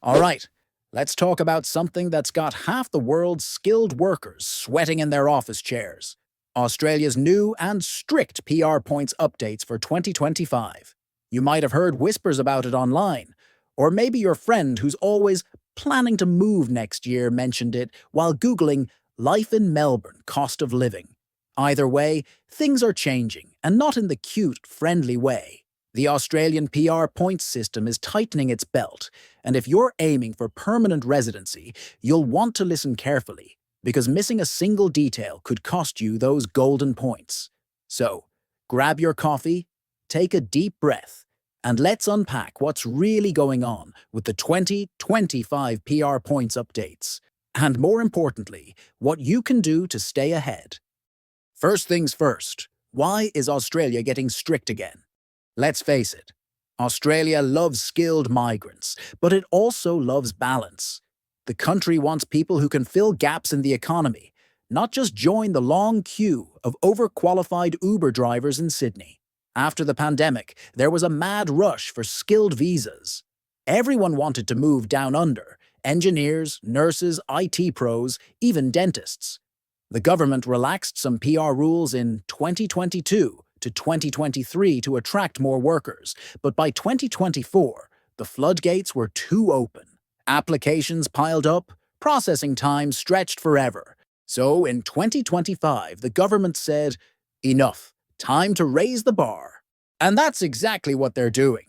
All right, let's talk about something that's got half the world's skilled workers sweating in their office chairs. Australia's new and strict PR points updates for 2025. You might have heard whispers about it online, or maybe your friend who's always planning to move next year mentioned it while Googling life in Melbourne cost of living. Either way, things are changing, and not in the cute, friendly way. The Australian PR points system is tightening its belt, and if you're aiming for permanent residency, you'll want to listen carefully, because missing a single detail could cost you those golden points. So, grab your coffee, take a deep breath, and let's unpack what's really going on with the 2025 PR points updates. And more importantly, what you can do to stay ahead. First things first, why is Australia getting strict again? Let's face it, Australia loves skilled migrants, but it also loves balance. The country wants people who can fill gaps in the economy, not just join the long queue of overqualified Uber drivers in Sydney. After the pandemic, there was a mad rush for skilled visas. Everyone wanted to move down under: engineers, nurses, IT pros, even dentists. The government relaxed some PR rules in 2022 to 2023 to attract more workers, but by 2024, the floodgates were too open. Applications piled up, processing times stretched forever. So in 2025, the government said, enough, time to raise the bar. And that's exactly what they're doing.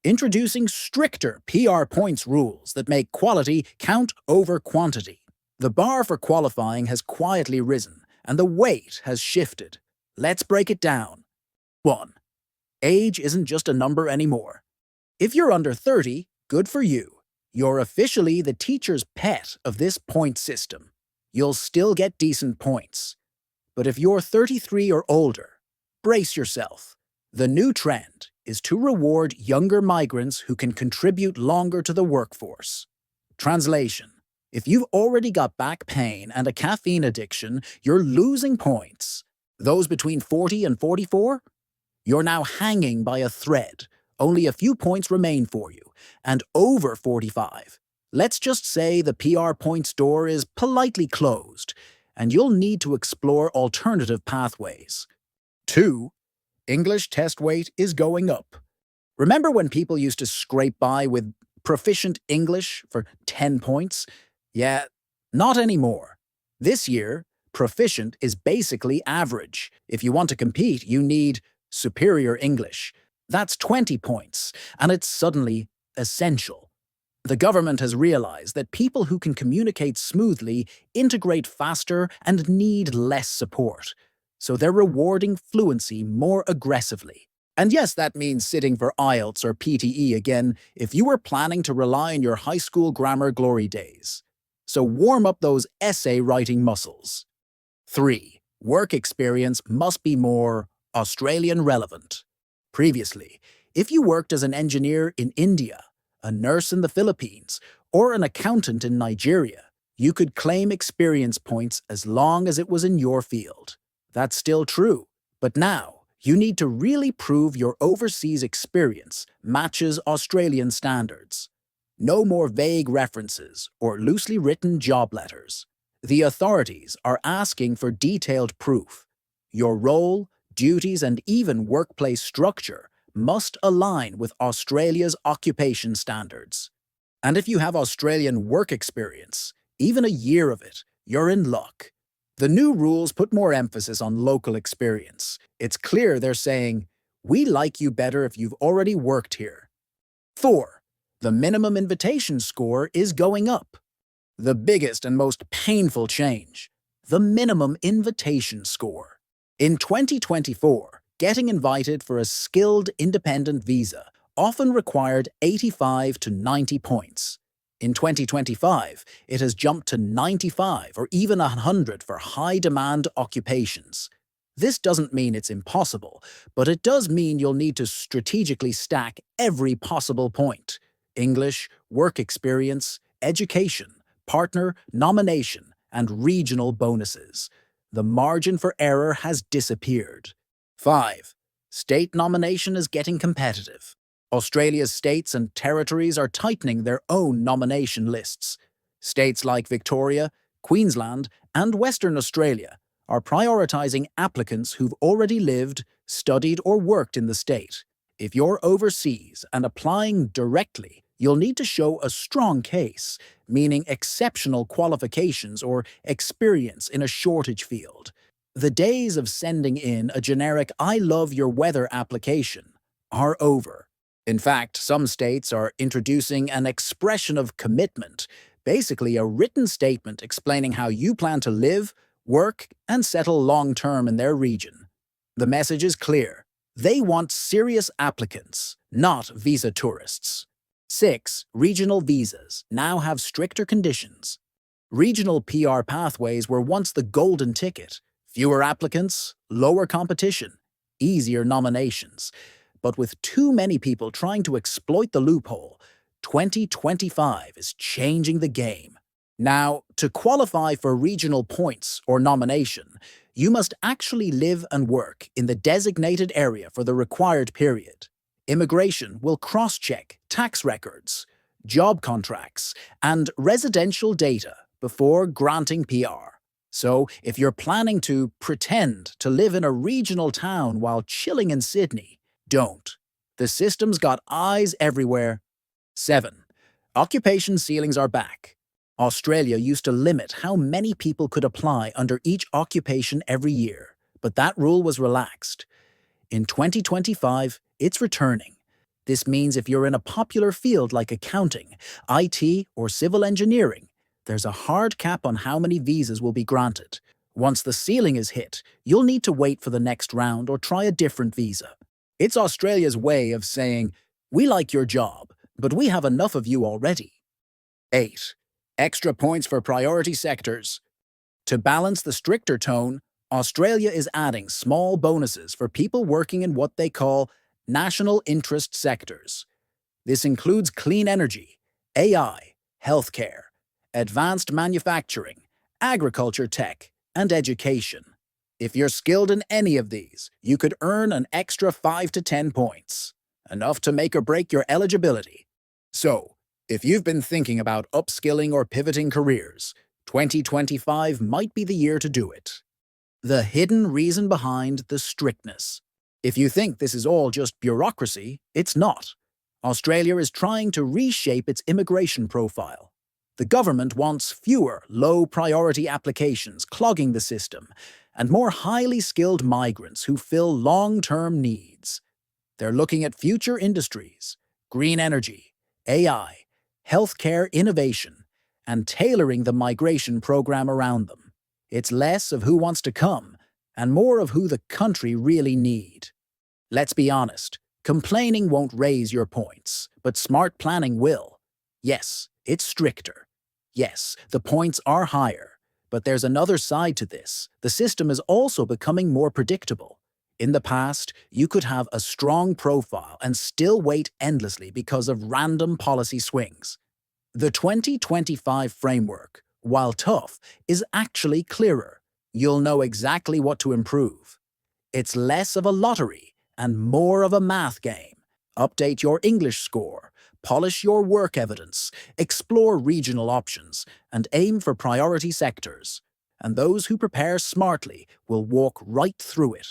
Introducing stricter PR points rules that make quality count over quantity. The bar for qualifying has quietly risen, and the weight has shifted. Let's break it down. 1. Age isn't just a number anymore. If you're under 30, good for you. You're officially the teacher's pet of this point system. You'll still get decent points. But if you're 33 or older, brace yourself. The new trend is to reward younger migrants who can contribute longer to the workforce. Translation: if you've already got back pain and a caffeine addiction, you're losing points. Those between 40 and 44? You're now hanging by a thread. Only a few points remain for you. And over 45, let's just say the PR points door is politely closed, and you'll need to explore alternative pathways. 2. English test weight is going up. Remember when people used to scrape by with proficient English for 10 points? Yeah, not anymore. This year, proficient is basically average. If you want to compete, you need superior English. That's 20 points, and it's suddenly essential. The government has realized that people who can communicate smoothly integrate faster and need less support. So they're rewarding fluency more aggressively. And yes, that means sitting for IELTS or PTE again if you were planning to rely on your high school grammar glory days. So warm up those essay writing muscles. 3. Work experience must be more Australian relevant. Previously, if you worked as an engineer in India, a nurse in the Philippines, or an accountant in Nigeria, you could claim experience points as long as it was in your field. That's still true, but now you need to really prove your overseas experience matches Australian standards. No more vague references or loosely written job letters. The authorities are asking for detailed proof. Your role, duties, and even workplace structure must align with Australia's occupation standards. And if you have Australian work experience, even a year of it, you're in luck. The new rules put more emphasis on local experience. It's clear they're saying, we like you better if you've already worked here. 4. The minimum invitation score is going up. The biggest and most painful change: the minimum invitation score. In 2024, getting invited for a skilled independent visa often required 85 to 90 points. In 2025, it has jumped to 95 or even 100 for high-demand occupations. This doesn't mean it's impossible, but it does mean you'll need to strategically stack every possible point: English, work experience, education, partner, nomination, and regional bonuses. The margin for error has disappeared. 5. State nomination is getting competitive. Australia's states and territories are tightening their own nomination lists. States like Victoria, Queensland, and Western Australia are prioritising applicants who've already lived, studied, or worked in the state. If you're overseas and applying directly, you'll need to show a strong case, meaning exceptional qualifications or experience in a shortage field. The days of sending in a generic "I love your weather" application are over. In fact, some states are introducing an expression of commitment, basically a written statement explaining how you plan to live, work, and settle long-term in their region. The message is clear. They want serious applicants, not visa tourists. 6. Regional visas now have stricter conditions. Regional PR pathways were once the golden ticket. Fewer applicants, lower competition, easier nominations. But with too many people trying to exploit the loophole, 2025 is changing the game. Now, to qualify for regional points or nomination, you must actually live and work in the designated area for the required period. Immigration will cross-check tax records, job contracts, and residential data before granting PR. So, if you're planning to pretend to live in a regional town while chilling in Sydney, don't. The system's got eyes everywhere. 7. Occupation ceilings are back. Australia used to limit how many people could apply under each occupation every year, but that rule was relaxed. In 2025, it's returning. This means if you're in a popular field like accounting, IT, or civil engineering, there's a hard cap on how many visas will be granted. Once the ceiling is hit, you'll need to wait for the next round or try a different visa. It's Australia's way of saying, "We like your job, but we have enough of you already." 8. Extra points for priority sectors. To balance the stricter tone, Australia is adding small bonuses for people working in what they call national interest sectors. This includes clean energy, AI, healthcare, advanced manufacturing, agriculture tech, and education. If you're skilled in any of these, you could earn an extra 5 to 10 points, enough to make or break your eligibility. So, if you've been thinking about upskilling or pivoting careers, 2025 might be the year to do it. The hidden reason behind the strictness. If you think this is all just bureaucracy, it's not. Australia is trying to reshape its immigration profile. The government wants fewer low-priority applications clogging the system and more highly skilled migrants who fill long-term needs. They're looking at future industries, green energy, AI, healthcare innovation, and tailoring the migration program around them. It's less of who wants to come and more of who the country really need. Let's be honest, complaining won't raise your points, but smart planning will. Yes, it's stricter. Yes, the points are higher. But there's another side to this. The system is also becoming more predictable. In the past, you could have a strong profile and still wait endlessly because of random policy swings. The 2025 framework, while tough, is actually clearer. You'll know exactly what to improve. It's less of a lottery and more of a math game. Update your English score, polish your work evidence, explore regional options, and aim for priority sectors. And those who prepare smartly will walk right through it.